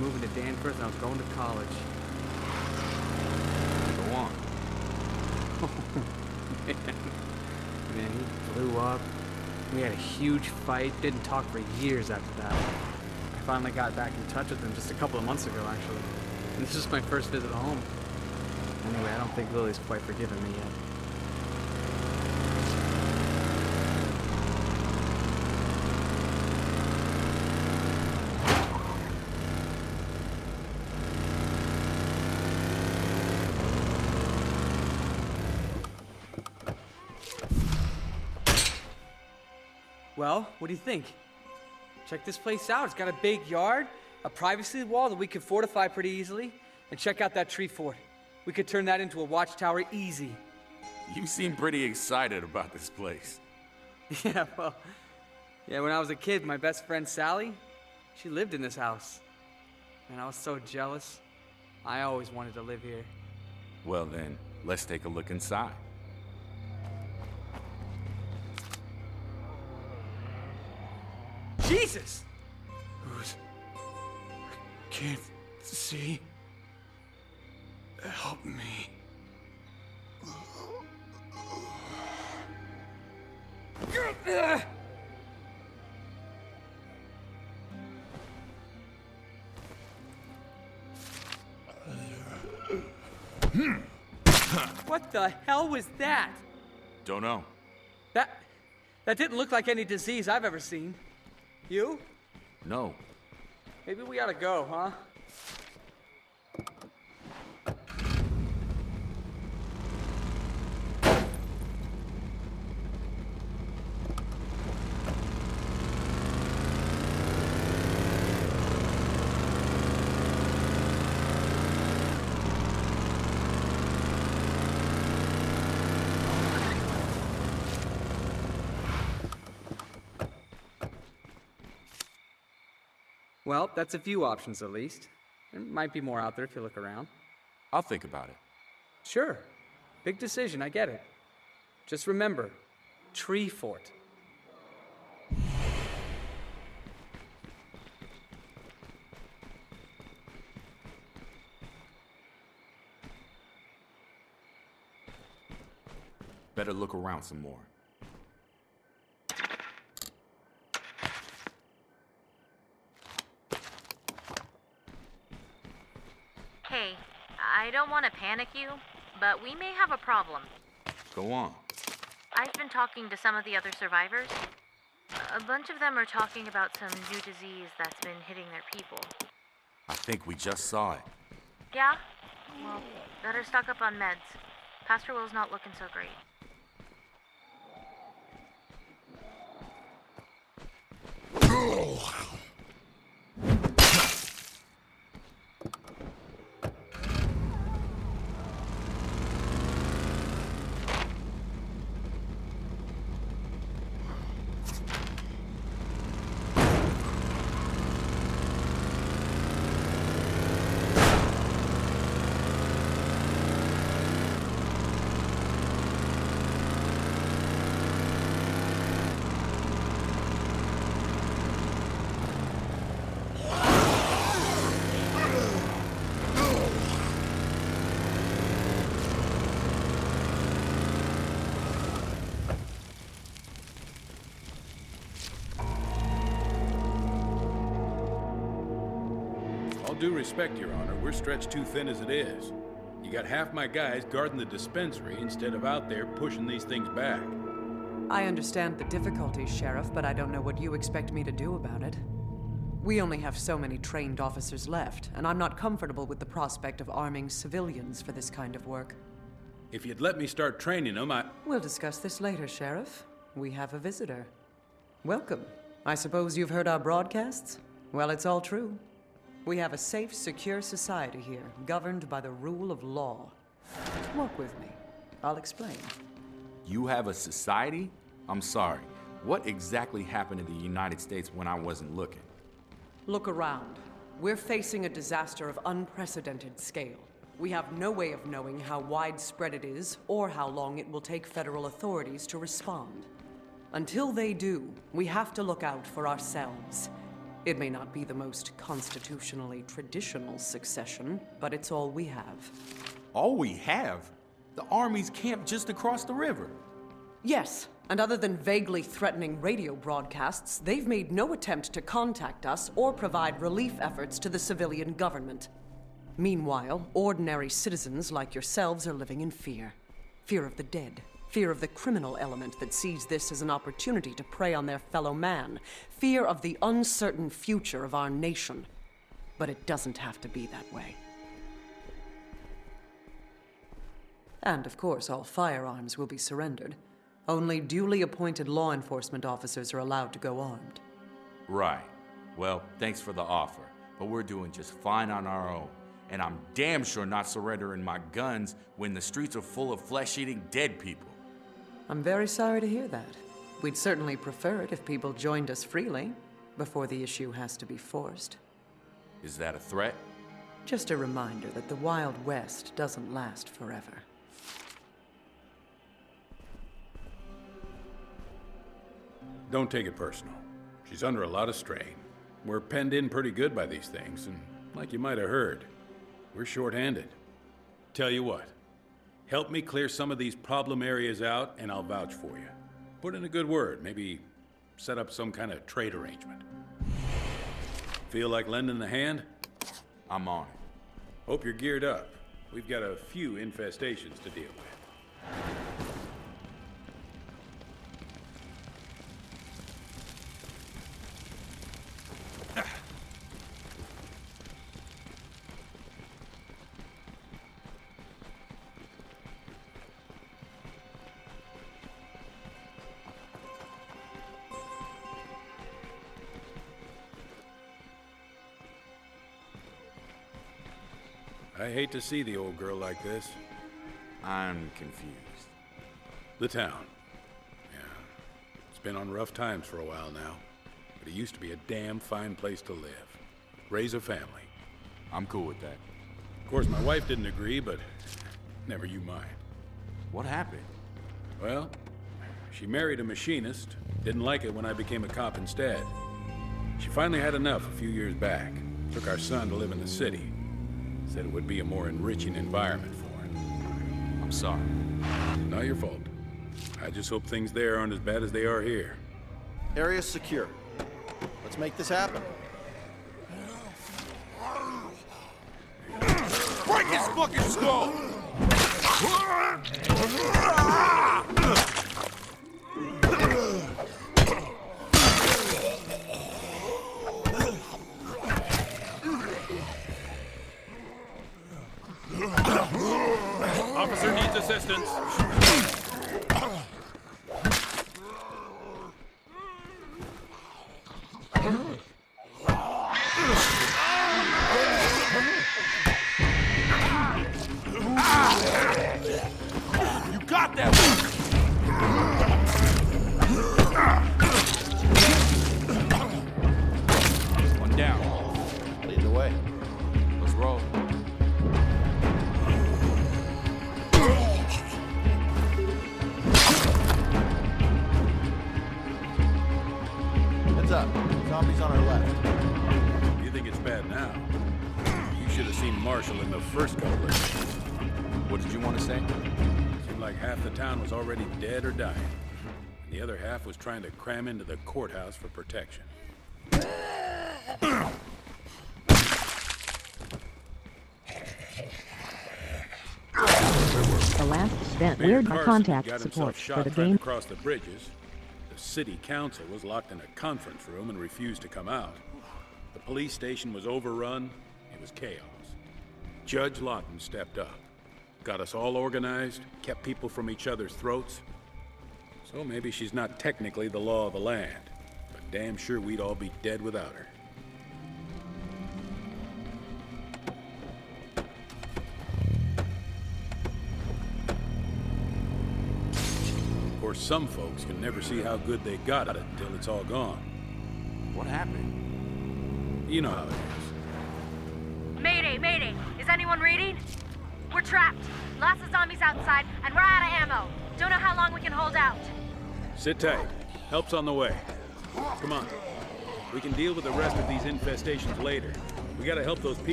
moving to Danforth and I was going to college. Go on. Man, he blew up. We had a huge fight, didn't talk for years after that. I finally got back in touch with him just a couple of months ago, actually. And this is my first visit home. Anyway, I don't think Lily's quite forgiven me yet. Well, what do you think? Check this place out. It's got a big yard, a privacy wall that we could fortify pretty easily, and check out that tree fort. We could turn that into a watchtower easy. You seem pretty excited about this place. Yeah, well, when I was a kid, my best friend Sally, she lived in this house. And I was so jealous. I always wanted to live here. Well then, let's take a look inside. Jesus! I can't see. Help me. What the hell was that? Don't know. That didn't look like any disease I've ever seen. You? No. Maybe we ought to go, huh? Well, that's a few options at least. There might be more out there if you look around. I'll think about it. Sure. Big decision, I get it. Just remember, tree fort. Better look around some more. Hey, I don't want to panic you, but we may have a problem. Go on. I've been talking to some of the other survivors. A bunch of them are talking about some new disease that's been hitting their people. I think we just saw it. Yeah? Well, better stock up on meds. Pastor Will's not looking so great. All due respect, Your Honor, we're stretched too thin as it is. You got half my guys guarding the dispensary instead of out there pushing these things back. I understand the difficulties, Sheriff, but I don't know what you expect me to do about it. We only have so many trained officers left, and I'm not comfortable with the prospect of arming civilians for this kind of work. If you'd let me start training them, We'll discuss this later, Sheriff. We have a visitor. Welcome. I suppose you've heard our broadcasts? Well, it's all true. We have a safe, secure society here, governed by the rule of law. Walk with me. I'll explain. You have a society? I'm sorry. What exactly happened in the United States when I wasn't looking? Look around. We're facing a disaster of unprecedented scale. We have no way of knowing how widespread it is or how long it will take federal authorities to respond. Until they do, we have to look out for ourselves. It may not be the most constitutionally traditional succession, but it's all we have. All we have? The Army's camped just across the river. Yes, and other than vaguely threatening radio broadcasts, they've made no attempt to contact us or provide relief efforts to the civilian government. Meanwhile, ordinary citizens like yourselves are living in fear. Fear of the dead. Fear of the criminal element that sees this as an opportunity to prey on their fellow man. Fear of the uncertain future of our nation. But it doesn't have to be that way. And of course, all firearms will be surrendered. Only duly appointed law enforcement officers are allowed to go armed. Right. Well, thanks for the offer, but we're doing just fine on our own. And I'm damn sure not surrendering my guns when the streets are full of flesh-eating dead people. I'm very sorry to hear that. We'd certainly prefer it if people joined us freely, before the issue has to be forced. Is that a threat? Just a reminder that the Wild West doesn't last forever. Don't take it personal. She's under a lot of strain. We're penned in pretty good by these things, and like you might have heard, we're short-handed. Tell you what, help me clear some of these problem areas out, and I'll vouch for you. Put in a good word, maybe set up some kind of trade arrangement. Feel like lending a hand? I'm on it. Hope you're geared up. We've got a few infestations to deal with. I hate to see the old girl like this. I'm confused. The town. Yeah. It's been on rough times for a while now. But it used to be a damn fine place to live. Raise a family. I'm cool with that. Of course, my wife didn't agree, but never you mind. What happened? Well, she married a machinist. Didn't like it when I became a cop instead. She finally had enough a few years back. Took our son to live in the city. Said it would be a more enriching environment for him. I'm sorry. Not your fault. I just hope things there aren't as bad as they are here. Area's secure. Let's make this happen. Break his fucking skull! Officer needs assistance. You got that one! One down. Lead the way. Let's roll. Heads up. Zombies on our left. You think it's bad now? You should have seen Marshall in the first couple of days. What did you want to say? Seemed like half the town was already dead or dying. And the other half was trying to cram into the courthouse for protection. The last spent Mayor weird Carson contact got support himself for shot the trying game. to cross the bridges. The city council was locked in a conference room and refused to come out. The police station was overrun. It was chaos. Judge Lawton stepped up, got us all organized, kept people from each other's throats. So maybe she's not technically the law of the land, but damn sure we'd all be dead without her. Of course, some folks can never see how good they got it until it's all gone. What happened? You know how it is. Mayday, mayday! Is anyone reading? We're trapped. Lots of zombies outside, and we're out of ammo. Don't know how long we can hold out. Sit tight. Help's on the way. Come on. We can deal with the rest of these infestations later. We gotta help those people.